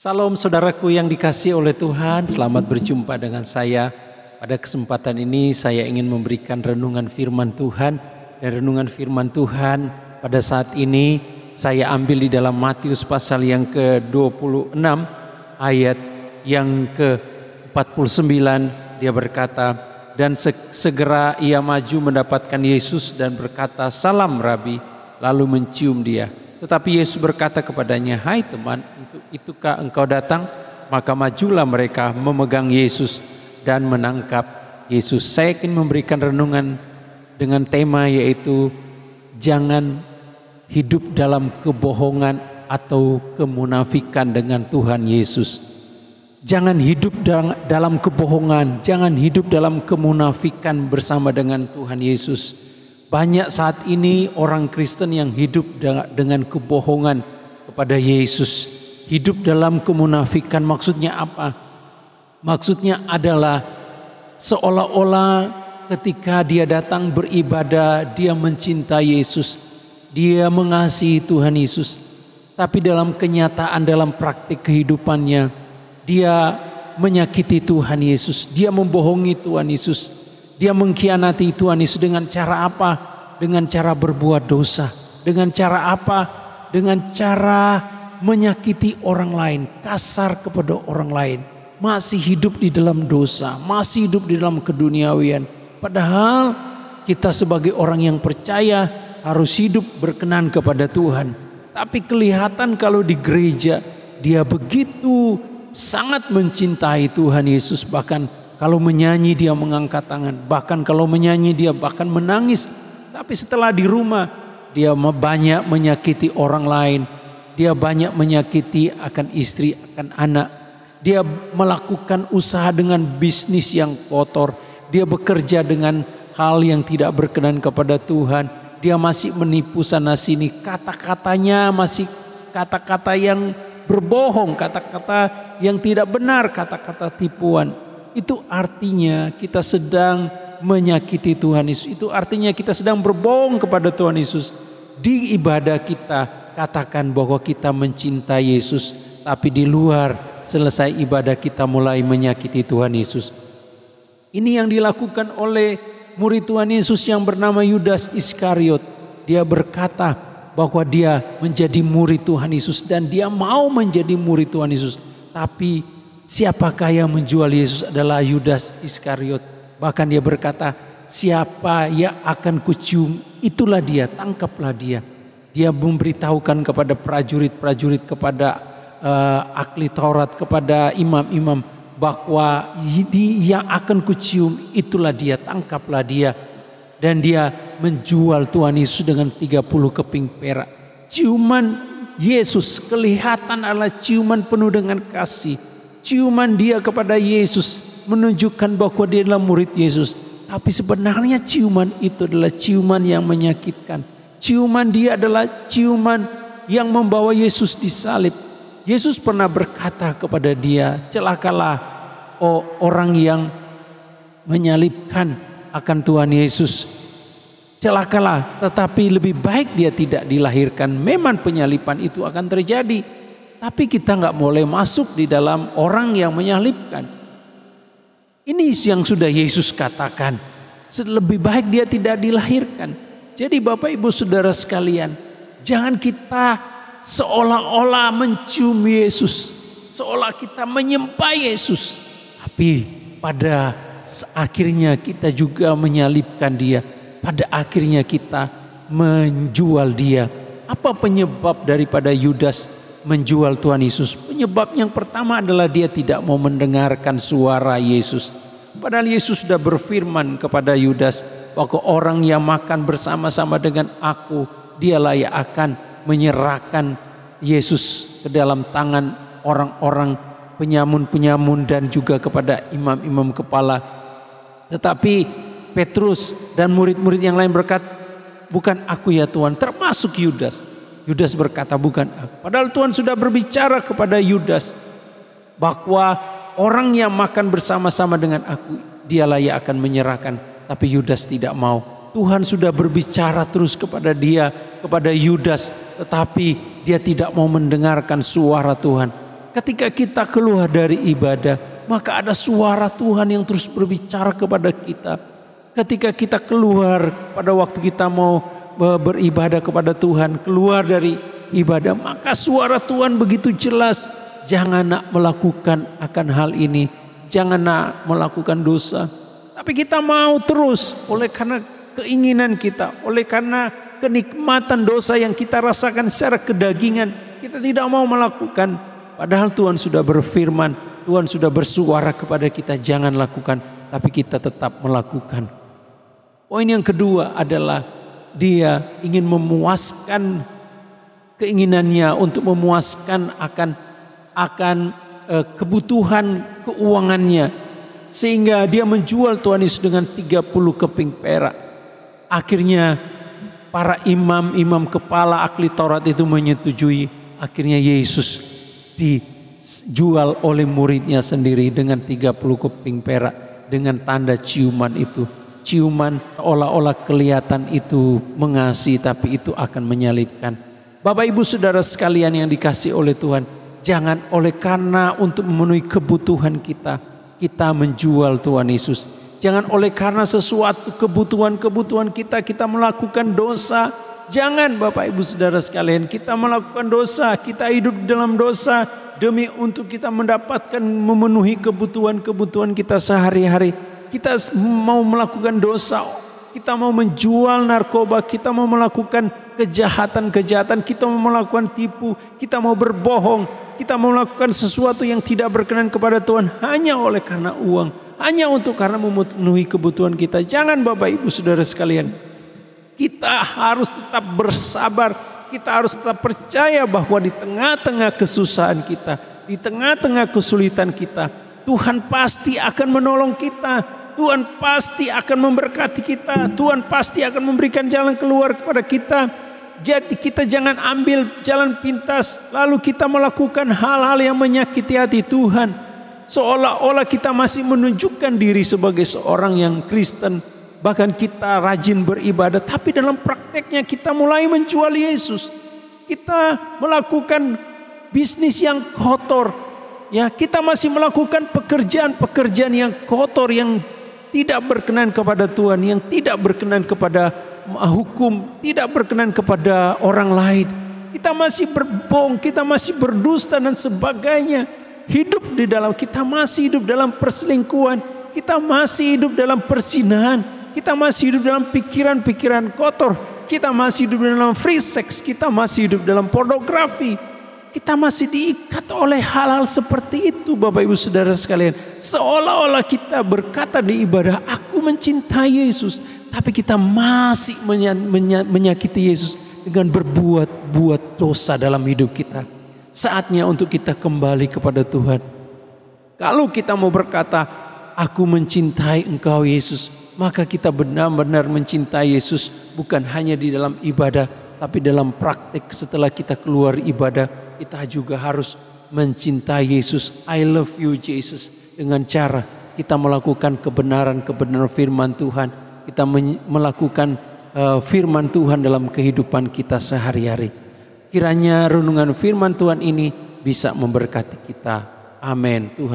Salam saudaraku yang dikasihi oleh Tuhan, selamat berjumpa dengan saya. Pada kesempatan ini saya ingin memberikan renungan firman Tuhan. Dan renungan firman Tuhan pada saat ini saya ambil di dalam Matius pasal yang ke-26 ayat yang ke-49. Dia berkata, dan segera ia maju mendapatkan Yesus dan berkata, "Salam Rabi," lalu mencium dia. Tetapi Yesus berkata kepadanya, "Hai teman, untuk itukah engkau datang?" Maka majulah mereka memegang Yesus dan menangkap Yesus. Saya ingin memberikan renungan dengan tema yaitu jangan hidup dalam kebohongan atau kemunafikan dengan Tuhan Yesus. Jangan hidup dalam kebohongan, jangan hidup dalam kemunafikan bersama dengan Tuhan Yesus. Banyak saat ini orang Kristen yang hidup dengan kebohongan kepada Yesus. Hidup dalam kemunafikan maksudnya apa? Maksudnya adalah seolah-olah ketika dia datang beribadah, dia mencintai Yesus, dia mengasihi Tuhan Yesus. Tapi dalam kenyataan, dalam praktik kehidupannya, dia menyakiti Tuhan Yesus, dia membohongi Tuhan Yesus. Dia mengkhianati Tuhan Yesus dengan cara apa? Dengan cara berbuat dosa. Dengan cara apa? Dengan cara menyakiti orang lain, kasar kepada orang lain. Masih hidup di dalam dosa, masih hidup di dalam keduniawian. Padahal kita sebagai orang yang percaya harus hidup berkenan kepada Tuhan. Tapi kelihatan kalau di gereja dia begitu sangat mencintai Tuhan Yesus, bahkan kalau menyanyi dia mengangkat tangan, bahkan kalau menyanyi dia bahkan menangis. Tapi setelah di rumah dia banyak menyakiti orang lain. Dia banyak menyakiti akan istri, akan anak. Dia melakukan usaha dengan bisnis yang kotor. Dia bekerja dengan hal yang tidak berkenan kepada Tuhan. Dia masih menipu sana sini. Kata-katanya masih kata-kata yang berbohong, kata-kata yang tidak benar, kata-kata tipuan. Itu artinya kita sedang menyakiti Tuhan Yesus. Itu artinya kita sedang berbohong kepada Tuhan Yesus. Di ibadah kita katakan bahwa kita mencintai Yesus, tapi di luar selesai ibadah kita mulai menyakiti Tuhan Yesus. Ini yang dilakukan oleh murid Tuhan Yesus yang bernama Yudas Iskariot. Dia berkata bahwa dia menjadi murid Tuhan Yesus dan dia mau menjadi murid Tuhan Yesus. Tapi siapakah yang menjual Yesus adalah Yudas Iskariot. Bahkan dia berkata, siapa yang akan kucium, itulah dia, tangkaplah dia. Dia memberitahukan kepada prajurit-prajurit, kepada ahli Taurat, kepada imam-imam, bahwa yang akan kucium itulah dia, tangkaplah dia. Dan dia menjual Tuhan Yesus dengan 30 keping perak. Ciuman Yesus kelihatan adalah ciuman penuh dengan kasih. Ciuman dia kepada Yesus menunjukkan bahwa dia adalah murid Yesus. Tapi sebenarnya ciuman itu adalah ciuman yang menyakitkan. Ciuman dia adalah ciuman yang membawa Yesus disalib. Yesus pernah berkata kepada dia, "Celakalah orang yang menyalibkan akan Tuhan Yesus. Celakalah, tetapi lebih baik dia tidak dilahirkan." Memang penyaliban itu akan terjadi. Tapi kita nggak boleh masuk di dalam orang yang menyalibkan. Ini yang sudah Yesus katakan. Lebih baik dia tidak dilahirkan. Jadi Bapak Ibu Saudara sekalian, jangan kita seolah-olah mencium Yesus, seolah kita menyembah Yesus. Tapi pada akhirnya kita juga menyalibkan dia. Pada akhirnya kita menjual dia. Apa penyebab daripada Yudas menjual Tuhan Yesus? Penyebab yang pertama adalah dia tidak mau mendengarkan suara Yesus. Padahal Yesus sudah berfirman kepada Yudas bahwa orang yang makan bersama-sama dengan aku, dialah yang akan menyerahkan Yesus ke dalam tangan orang-orang penyamun-penyamun dan juga kepada imam-imam kepala. Tetapi Petrus dan murid-murid yang lain berkata, "Bukan aku ya Tuhan," termasuk Yudas. Yudas berkata, "Bukan aku." Padahal Tuhan sudah berbicara kepada Yudas bahwa orang yang makan bersama-sama dengan aku, dialah yang akan menyerahkan. Tapi Yudas tidak mau. Tuhan sudah berbicara terus kepada dia, kepada Yudas, tetapi dia tidak mau mendengarkan suara Tuhan. Ketika kita keluar dari ibadah, maka ada suara Tuhan yang terus berbicara kepada kita. Ketika kita keluar pada waktu kita mau beribadah kepada Tuhan, keluar dari ibadah, maka suara Tuhan begitu jelas. Jangan nak melakukan akan hal ini, jangan nak melakukan dosa. Tapi kita mau terus oleh karena keinginan kita, oleh karena kenikmatan dosa yang kita rasakan secara kedagingan, kita tidak mau melakukan. Padahal Tuhan sudah berfirman, Tuhan sudah bersuara kepada kita, jangan lakukan, tapi kita tetap melakukan. Poin yang kedua adalah dia ingin memuaskan keinginannya untuk memuaskan akan kebutuhan keuangannya, sehingga dia menjual Tuhan Yesus dengan 30 keping perak. Akhirnya para imam kepala ahli Taurat itu menyetujui. Akhirnya Yesus dijual oleh muridnya sendiri dengan 30 keping perak, dengan tanda ciuman itu. Ciuman seolah-olah kelihatan itu mengasihi, tapi itu akan menyalibkan. Bapak ibu saudara sekalian yang dikasihi oleh Tuhan, jangan oleh karena untuk memenuhi kebutuhan kita menjual Tuhan Yesus. Jangan oleh karena sesuatu kebutuhan kita melakukan dosa. Jangan Bapak ibu saudara sekalian, kita melakukan dosa, kita hidup dalam dosa demi untuk kita mendapatkan memenuhi kebutuhan kita sehari-hari. Kita mau melakukan dosa, kita mau menjual narkoba, kita mau melakukan kejahatan, kita mau melakukan tipu, kita mau berbohong, kita mau melakukan sesuatu yang tidak berkenan kepada Tuhan hanya oleh karena uang, hanya karena memenuhi kebutuhan kita. Jangan Bapak ibu saudara sekalian, kita harus tetap bersabar, kita harus tetap percaya bahwa di tengah-tengah kesusahan kita, di tengah-tengah kesulitan kita, Tuhan pasti akan menolong kita. Tuhan pasti akan memberkati kita. Tuhan pasti akan memberikan jalan keluar kepada kita. Jadi kita jangan ambil jalan pintas lalu kita melakukan hal-hal yang menyakiti hati Tuhan, seolah-olah kita masih menunjukkan diri sebagai seorang yang Kristen. Bahkan kita rajin beribadah, tapi dalam prakteknya kita mulai menjual Yesus. Kita melakukan bisnis yang kotor. Ya, kita masih melakukan pekerjaan yang kotor, yang tidak berkenan kepada Tuhan, yang tidak berkenan kepada hukum, tidak berkenan kepada orang lain. Kita masih berbohong, kita masih berdusta dan sebagainya. Kita masih hidup dalam perselingkuhan, kita masih hidup dalam perzinahan, kita masih hidup dalam pikiran-pikiran kotor, kita masih hidup dalam free sex, kita masih hidup dalam pornografi. Kita masih diikat oleh hal-hal seperti itu Bapak ibu saudara sekalian. Seolah-olah kita berkata di ibadah, aku mencintai Yesus, tapi kita masih menyakiti Yesus dengan berbuat dosa dalam hidup kita. Saatnya untuk kita kembali kepada Tuhan. Kalau kita mau berkata, aku mencintai Engkau Yesus, maka kita benar-benar mencintai Yesus, bukan hanya di dalam ibadah, tapi dalam praktik. Setelah kita keluar ibadah, kita juga harus mencintai Yesus. I love you Jesus. Dengan cara kita melakukan kebenaran firman Tuhan. Kita melakukan firman Tuhan dalam kehidupan kita sehari-hari. Kiranya renungan firman Tuhan ini bisa memberkati kita. Amin. Tuhan